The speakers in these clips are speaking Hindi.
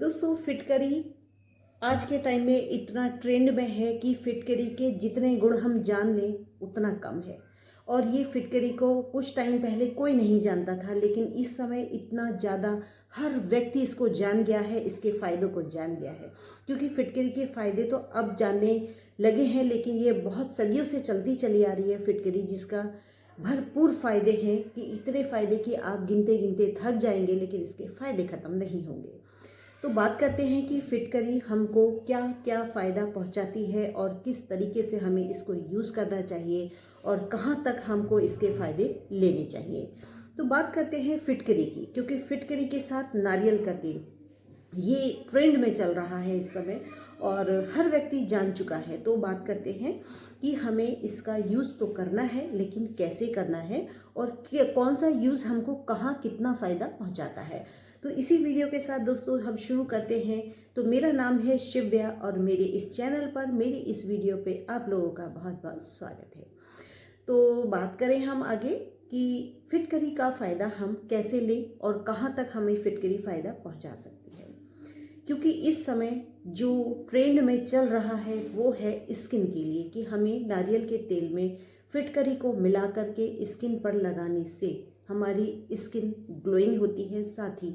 दोस्तों, फिटकरी आज के टाइम में इतना ट्रेंड में है कि फिटकरी के जितने गुण हम जान लें उतना कम है। और ये फिटकरी को कुछ टाइम पहले कोई नहीं जानता था, लेकिन इस समय इतना ज़्यादा हर व्यक्ति इसको जान गया है, इसके फ़ायदों को जान गया है। क्योंकि फिटकरी के फ़ायदे तो अब जानने लगे हैं, लेकिन ये बहुत सदियों से चलती चली आ रही है फिटकरी, जिसका भरपूर फ़ायदे हैं कि इतने फ़ायदे कि आप गिनते गिनते थक जाएंगे, लेकिन इसके फ़ायदे ख़त्म नहीं होंगे। तो बात करते हैं कि फिटकरी हमको क्या क्या फ़ायदा पहुंचाती है और किस तरीके से हमें इसको यूज़ करना चाहिए और कहां तक हमको इसके फ़ायदे लेने चाहिए। तो बात करते हैं फिटकरी की, क्योंकि फिटकरी के साथ नारियल का तेल ये ट्रेंड में चल रहा है इस समय और हर व्यक्ति जान चुका है। तो बात करते हैं कि हमें इसका यूज़ तो करना है, लेकिन कैसे करना है और कौन सा यूज़ हमको कहाँ कितना फ़ायदा पहुंचाता है। तो इसी वीडियो के साथ दोस्तों हम शुरू करते हैं। तो मेरा नाम है शिव्या और मेरे इस चैनल पर मेरी इस वीडियो पे आप लोगों का बहुत बहुत स्वागत है। तो बात करें हम आगे कि फिटकरी का फ़ायदा हम कैसे लें और कहाँ तक हमें फिटकरी फ़ायदा पहुँचा सकती है। क्योंकि इस समय जो ट्रेंड में चल रहा है वो है स्किन के लिए कि हमें नारियल के तेल में फिटकरी को मिला करके स्किन पर लगाने से हमारी स्किन ग्लोइंग होती है, साथ ही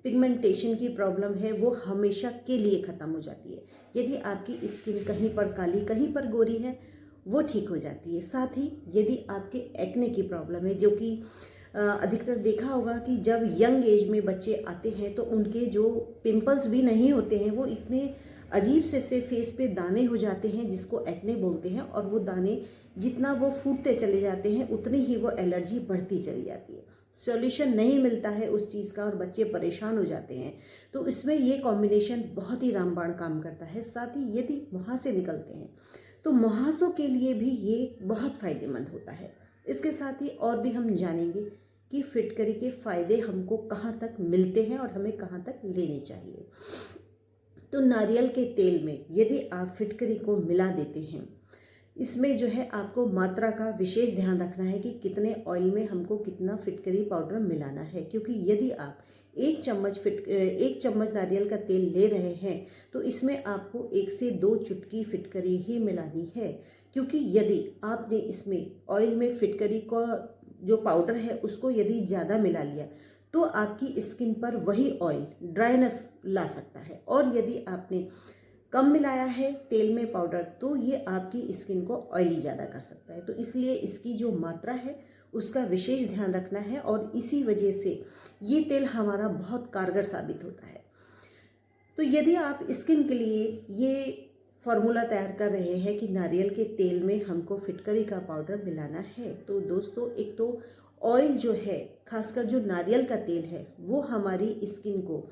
पिगमेंटेशन की प्रॉब्लम है वो हमेशा के लिए ख़त्म हो जाती है। यदि आपकी स्किन कहीं पर काली कहीं पर गोरी है वो ठीक हो जाती है। साथ ही यदि आपके एक्ने की प्रॉब्लम है, जो कि अधिकतर देखा होगा कि जब यंग एज में बच्चे आते हैं तो उनके जो पिंपल्स भी नहीं होते हैं, वो इतने अजीब से फेस पे दाने हो जाते हैं जिसको एक्ने बोलते हैं। और वो दाने जितना वो फूटते चले जाते हैं उतनी ही वो एलर्जी बढ़ती चली जाती है। सॉल्यूशन नहीं मिलता है उस चीज़ का और बच्चे परेशान हो जाते हैं। तो इसमें ये कॉम्बिनेशन बहुत ही रामबाण काम करता है। साथ ही यदि मुहासे निकलते हैं तो मुहासों के लिए भी ये बहुत फ़ायदेमंद होता है। इसके साथ ही और भी हम जानेंगे कि फिटकरी के फ़ायदे हमको कहाँ तक मिलते हैं और हमें कहाँ तक लेने चाहिए। तो नारियल के तेल में यदि आप फिटकरी को मिला देते हैं, इसमें जो है आपको मात्रा का विशेष ध्यान रखना है कि कितने ऑयल में हमको कितना फिटकरी पाउडर मिलाना है। क्योंकि यदि आप एक चम्मच नारियल का तेल ले रहे हैं तो इसमें आपको 1 से 2 चुटकी फिटकरी ही मिलानी है। क्योंकि यदि आपने इसमें ऑयल में फिटकरी का जो पाउडर है उसको यदि ज़्यादा मिला लिया तो आपकी स्किन पर वही ऑयल ड्राइनेस ला सकता है। और यदि आपने कम मिलाया है तेल में पाउडर तो ये आपकी स्किन को ऑयली ज़्यादा कर सकता है। तो इसलिए इसकी जो मात्रा है उसका विशेष ध्यान रखना है और इसी वजह से ये तेल हमारा बहुत कारगर साबित होता है। तो यदि आप स्किन के लिए ये फार्मूला तैयार कर रहे हैं कि नारियल के तेल में हमको फिटकरी का पाउडर मिलाना है, तो दोस्तों एक तो ऑयल जो है, खासकर जो नारियल का तेल है, वो हमारी स्किन को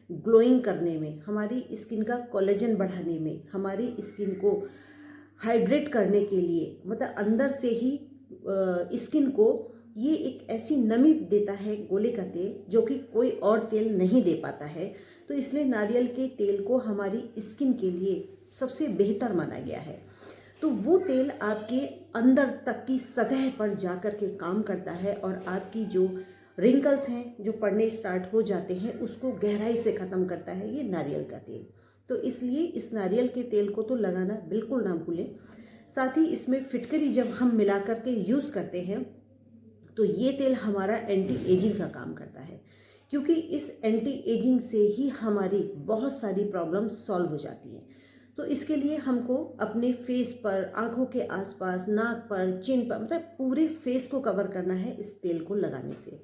ग्लोइंग करने में, हमारी स्किन का कोलेजन बढ़ाने में, हमारी स्किन को हाइड्रेट करने के लिए, मतलब अंदर से ही स्किन को ये एक ऐसी नमी देता है गोले का तेल जो कि कोई और तेल नहीं दे पाता है। तो इसलिए नारियल के तेल को हमारी स्किन के लिए सबसे बेहतर माना गया है। तो वो तेल आपके अंदर तक की सतह पर जा कर के काम करता है और आपकी जो रिंकल्स हैं जो पड़ने स्टार्ट हो जाते हैं उसको गहराई से ख़त्म करता है ये नारियल का तेल। तो इसलिए इस नारियल के तेल को तो लगाना बिल्कुल ना भूलें। साथ ही इसमें फिटकरी जब हम मिला करके यूज़ करते हैं तो ये तेल हमारा एंटी एजिंग का काम करता है। क्योंकि इस एंटी एजिंग से ही हमारी बहुत सारी प्रॉब्लम सॉल्व हो जाती हैं। तो इसके लिए हमको अपने फेस पर, आँखों के आसपास, नाक पर, चिन पर, मतलब पूरे फेस को कवर करना है इस तेल को लगाने से।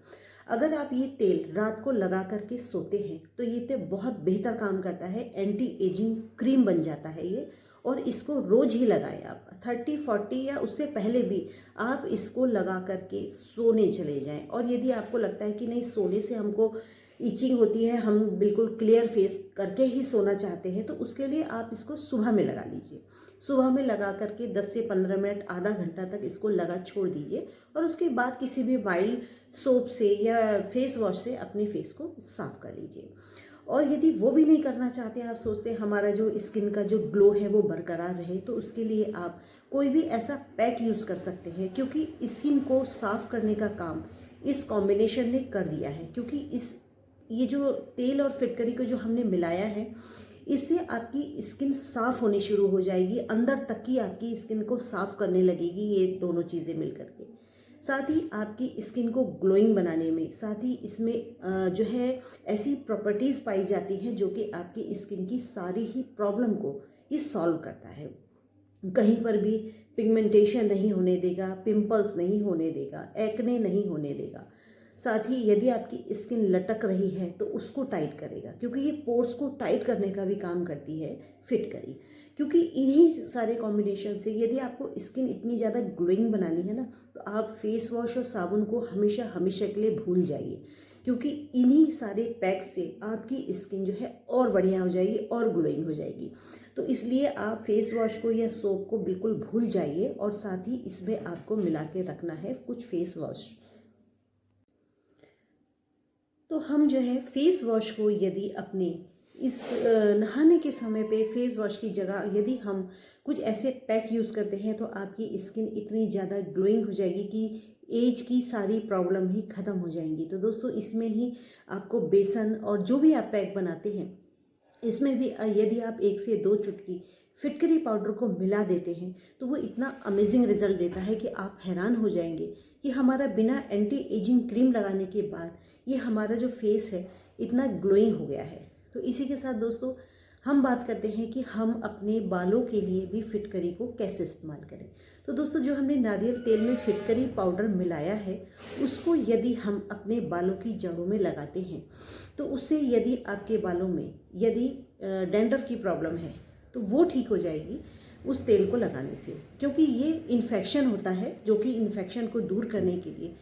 अगर आप ये तेल रात को लगा करके सोते हैं तो ये तेल बहुत बेहतर काम करता है, एंटी एजिंग क्रीम बन जाता है ये। और इसको रोज़ ही लगाएं आप 30-40 या उससे पहले भी आप इसको लगा करके सोने चले जाएं। और यदि आपको लगता है कि नहीं सोने से हमको इचिंग होती है, हम बिल्कुल क्लियर फेस करके ही सोना चाहते हैं, तो उसके लिए आप इसको सुबह में लगा लीजिए। सुबह में लगा करके 10 से 15 मिनट, आधा घंटा तक इसको लगा छोड़ दीजिए और उसके बाद किसी भी माइल्ड सोप से या फेस वॉश से अपने फेस को साफ कर लीजिए। और यदि वो भी नहीं करना चाहते, आप सोचते हैं हमारा जो स्किन का जो ग्लो है वो बरकरार रहे, तो उसके लिए आप कोई भी ऐसा पैक यूज़ कर सकते हैं। क्योंकि स्किन को साफ करने का काम इस कॉम्बिनेशन ने कर दिया है। क्योंकि ये जो तेल और फिटकरी को जो हमने मिलाया है, इससे आपकी स्किन साफ़ होनी शुरू हो जाएगी, अंदर तक की आपकी स्किन को साफ़ करने लगेगी ये दोनों चीज़ें मिल करके। साथ ही आपकी स्किन को ग्लोइंग बनाने में, साथ ही इसमें जो है ऐसी प्रॉपर्टीज़ पाई जाती हैं जो कि आपकी स्किन की सारी ही प्रॉब्लम को ये सॉल्व करता है। कहीं पर भी पिगमेंटेशन नहीं होने देगा, पिंपल्स नहीं होने देगा, एक्ने नहीं होने देगा। साथ ही यदि आपकी स्किन लटक रही है तो उसको टाइट करेगा, क्योंकि ये पोर्स को टाइट करने का भी काम करती है फिटकरी। क्योंकि इन्हीं सारे कॉम्बिनेशन से यदि आपको स्किन इतनी ज़्यादा ग्लोइंग बनानी है ना, तो आप फेस वॉश और साबुन को हमेशा हमेशा के लिए भूल जाइए, क्योंकि इन्हीं सारे पैक से आपकी स्किन जो है और बढ़िया हो जाएगी और ग्लोइंग हो जाएगी। तो इसलिए आप फेस वॉश को या सोप को बिल्कुल भूल जाइए, और साथ ही इसमें आपको मिला के रखना है कुछ फेस वॉश। तो हम जो है फेस वॉश को यदि अपने इस नहाने के समय पे फेस वॉश की जगह यदि हम कुछ ऐसे पैक यूज़ करते हैं, तो आपकी स्किन इतनी ज़्यादा ग्लोइंग हो जाएगी कि एज की सारी प्रॉब्लम ही ख़त्म हो जाएंगी। तो दोस्तों, इसमें ही आपको बेसन और जो भी आप पैक बनाते हैं, इसमें भी यदि आप 1 से 2 चुटकी फिटकरी पाउडर को मिला देते हैं, तो वो इतना अमेजिंग रिजल्ट देता है कि आप हैरान हो जाएंगे कि हमारा बिना एंटी एजिंग क्रीम लगाने के बाद ये हमारा जो फेस है इतना ग्लोइंग हो गया है। तो इसी के साथ दोस्तों, हम बात करते हैं कि हम अपने बालों के लिए भी फिटकरी को कैसे इस्तेमाल करें। तो दोस्तों, जो हमने नारियल तेल में फिटकरी पाउडर मिलाया है, उसको यदि हम अपने बालों की जड़ों में लगाते हैं, तो उससे यदि आपके बालों में यदि डैंड्रफ की प्रॉब्लम है तो वो ठीक हो जाएगी उस तेल को लगाने से। क्योंकि ये इन्फेक्शन होता है, जो कि इन्फेक्शन को दूर करने के लिए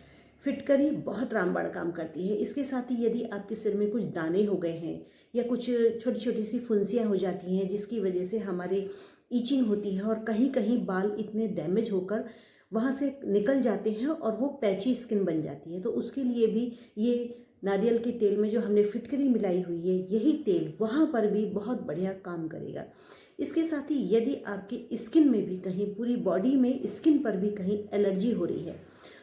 फिटकरी बहुत रामबाण काम करती है। इसके साथ ही यदि आपके सिर में कुछ दाने हो गए हैं या कुछ छोटी छोटी सी फुंसियाँ हो जाती हैं, जिसकी वजह से हमारे ईचिंग होती है और कहीं कहीं बाल इतने डैमेज होकर वहाँ से निकल जाते हैं और वो पैची स्किन बन जाती है, तो उसके लिए भी ये नारियल के तेल में जो हमने फिटकरी मिलाई हुई है, यही तेल वहाँ पर भी बहुत बढ़िया काम करेगा। इसके साथ ही यदि आपकी स्किन में भी कहीं, पूरी बॉडी में स्किन पर भी कहीं एलर्जी हो रही है,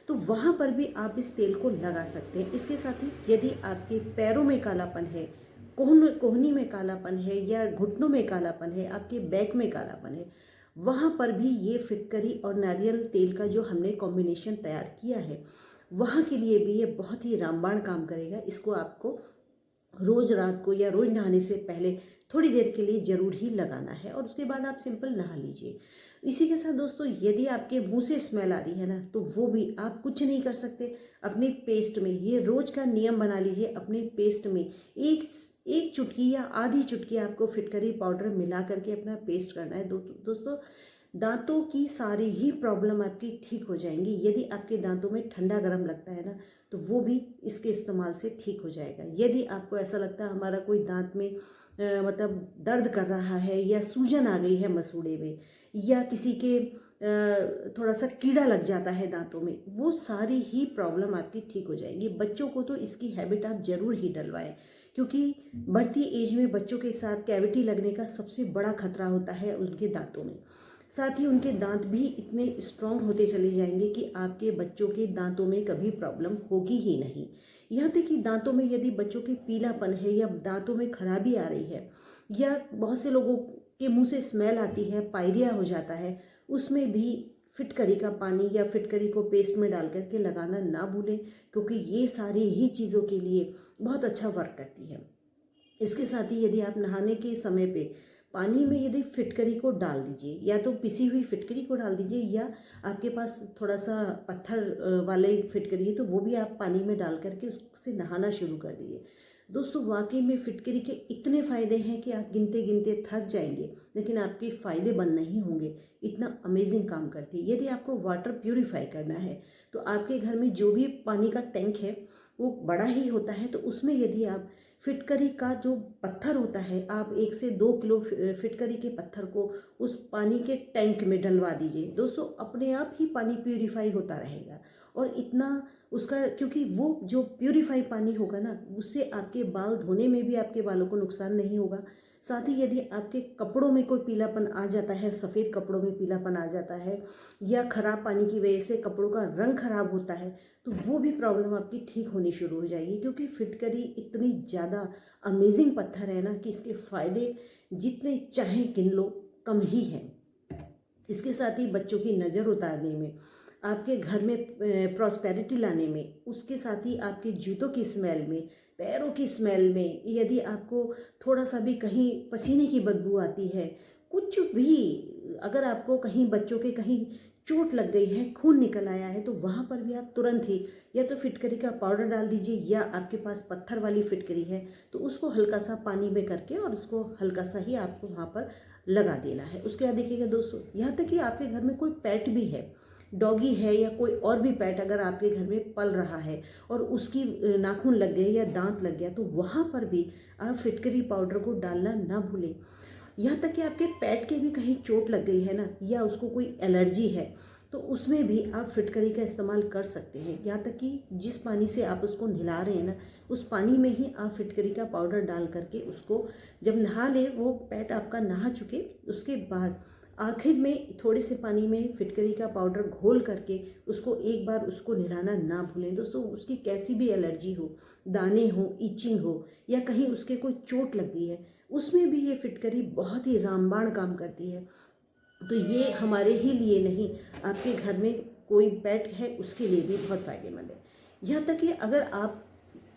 तो वहाँ पर भी आप इस तेल को लगा सकते हैं। इसके साथ ही यदि आपके पैरों में कालापन है, कोहनी में कालापन है या घुटनों में कालापन है, आपके बैक में कालापन है, वहाँ पर भी ये फिटकरी और नारियल तेल का जो हमने कॉम्बिनेशन तैयार किया है, वहाँ के लिए भी ये बहुत ही रामबाण काम करेगा। इसको आपको रोज़ रात को या रोज़ नहाने से पहले थोड़ी देर के लिए ज़रूर ही लगाना है, और उसके बाद आप सिंपल नहा लीजिए। इसी के साथ दोस्तों, यदि आपके मुंह से स्मेल आ रही है ना, तो वो भी आप कुछ नहीं कर सकते। अपने पेस्ट में ये रोज़ का नियम बना लीजिए, अपने पेस्ट में एक चुटकी या आधी चुटकी आपको फिटकरी पाउडर मिला करके अपना पेस्ट करना है। दोस्तों, दांतों की सारी ही प्रॉब्लम आपकी ठीक हो जाएंगी। यदि आपके दांतों में ठंडा गर्म लगता है ना, तो वो भी इसके इस्तेमाल से ठीक हो जाएगा। यदि आपको ऐसा लगता है हमारा कोई दांत में मतलब दर्द कर रहा है, या सूजन आ गई है मसूड़े में, या किसी के थोड़ा सा कीड़ा लग जाता है दांतों में, वो सारी ही प्रॉब्लम आपकी ठीक हो जाएगी। बच्चों को तो इसकी हैबिट आप ज़रूर ही डलवाएं, क्योंकि बढ़ती एज में बच्चों के साथ कैविटी लगने का सबसे बड़ा खतरा होता है उनके दांतों में। साथ ही उनके दांत भी इतने स्ट्रॉन्ग होते चले जाएंगे कि आपके बच्चों के दांतों में कभी प्रॉब्लम होगी ही नहीं। यहाँ तक कि दांतों में यदि बच्चों के पीलापन है, या दांतों में खराबी आ रही है, या बहुत से लोगों के मुंह से स्मेल आती है, पायरिया हो जाता है, उसमें भी फिटकरी का पानी या फिटकरी को पेस्ट में डाल करके लगाना ना भूलें, क्योंकि ये सारी ही चीज़ों के लिए बहुत अच्छा वर्क करती है। इसके साथ ही यदि आप नहाने के समय पे पानी में यदि फिटकरी को डाल दीजिए, या तो पिसी हुई फिटकरी को डाल दीजिए, या आपके पास थोड़ा सा पत्थर वाले फिटकरी है तो वो भी आप पानी में डाल करके उससे नहाना शुरू कर दीजिए। दोस्तों, वाकई में फिटकरी के इतने फ़ायदे हैं कि आप गिनते गिनते थक जाएंगे, लेकिन आपके फ़ायदे बंद नहीं होंगे। इतना अमेजिंग काम करती है। यदि आपको वाटर प्यूरिफाई करना है, तो आपके घर में जो भी पानी का टैंक है वो बड़ा ही होता है, तो उसमें यदि आप फिटकरी का जो पत्थर होता है, आप 1 से 2 किलो फिटकरी के पत्थर को उस पानी के टैंक में डलवा दीजिए। दोस्तों, अपने आप ही पानी प्यूरिफाई होता रहेगा, और इतना उसका, क्योंकि वो जो प्यूरिफाई पानी होगा ना, उससे आपके बाल धोने में भी आपके बालों को नुकसान नहीं होगा। साथ ही यदि आपके कपड़ों में कोई पीलापन आ जाता है, सफ़ेद कपड़ों में पीलापन आ जाता है या ख़राब पानी की वजह से कपड़ों का रंग ख़राब होता है, तो वो भी प्रॉब्लम आपकी ठीक होनी शुरू हो जाएगी। क्योंकि फिटकरी इतनी ज़्यादा अमेजिंग पत्थर है ना कि इसके फ़ायदे जितने चाहें गिन लो कम ही हैं। इसके साथ ही बच्चों की नज़र उतारने में, आपके घर में प्रॉस्पेरिटी लाने में, उसके साथ ही आपके जूतों की स्मेल में, पैरों की स्मेल में, यदि आपको थोड़ा सा भी कहीं पसीने की बदबू आती है, कुछ भी अगर आपको कहीं बच्चों के कहीं चोट लग गई है, खून निकल आया है, तो वहाँ पर भी आप तुरंत ही या तो फिटकरी का पाउडर डाल दीजिए, या आपके पास पत्थर वाली फिटकरी है तो उसको हल्का सा पानी में करके और उसको हल्का सा ही आपको वहाँ पर लगा देना है। उसके बाद देखिएगा दोस्तों, यहाँ तक कि आपके घर में कोई पेट भी है, डॉगी है या कोई और भी पेट अगर आपके घर में पल रहा है और उसकी नाखून लग गए या दांत लग गया, तो वहाँ पर भी आप फिटकरी पाउडर को डालना ना भूलें। यहाँ तक कि आपके पेट के भी कहीं चोट लग गई है ना, या उसको कोई एलर्जी है, तो उसमें भी आप फिटकरी का इस्तेमाल कर सकते हैं। यहाँ तक कि जिस पानी से आप उसको नहला रहे हैं ना, उस पानी में ही आप फिटकरी का पाउडर डाल करके उसको जब नहा ले, वो पेट आपका नहा चुके, उसके बाद आखिर में थोड़े से पानी में फिटकरी का पाउडर घोल करके उसको एक बार उसको नहलाना ना भूलें। दोस्तों, उसकी कैसी भी एलर्जी हो, दाने हो, इचिंग हो, या कहीं उसके कोई चोट लग गई है, उसमें भी ये फिटकरी बहुत ही रामबाण काम करती है। तो ये हमारे ही लिए नहीं, आपके घर में कोई पेट है उसके लिए भी बहुत फ़ायदेमंद है। यहाँ तक कि अगर आप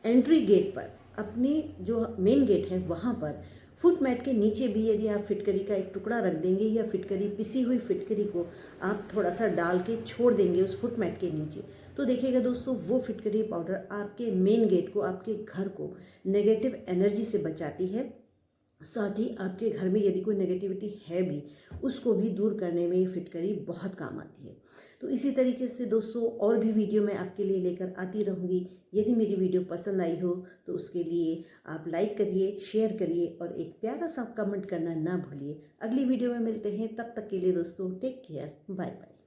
एंट्री गेट पर, अपने जो मेन गेट है वहाँ पर फुट मैट के नीचे भी यदि आप फिटकरी का एक टुकड़ा रख देंगे, या फिटकरी पिसी हुई फिटकरी को आप थोड़ा सा डाल के छोड़ देंगे उस फुट मैट के नीचे, तो देखिएगा दोस्तों, वो फिटकरी पाउडर आपके मेन गेट को, आपके घर को नेगेटिव एनर्जी से बचाती है। साथ ही आपके घर में यदि कोई नेगेटिविटी है भी, उसको भी दूर करने में ये फिटकरी बहुत काम आती है। तो इसी तरीके से दोस्तों, और भी वीडियो मैं आपके लिए लेकर आती रहूँगी। यदि मेरी वीडियो पसंद आई हो तो उसके लिए आप लाइक करिए, शेयर करिए और एक प्यारा सा कमेंट करना ना भूलिए। अगली वीडियो में मिलते हैं, तब तक के लिए दोस्तों टेक केयर, बाय बाय।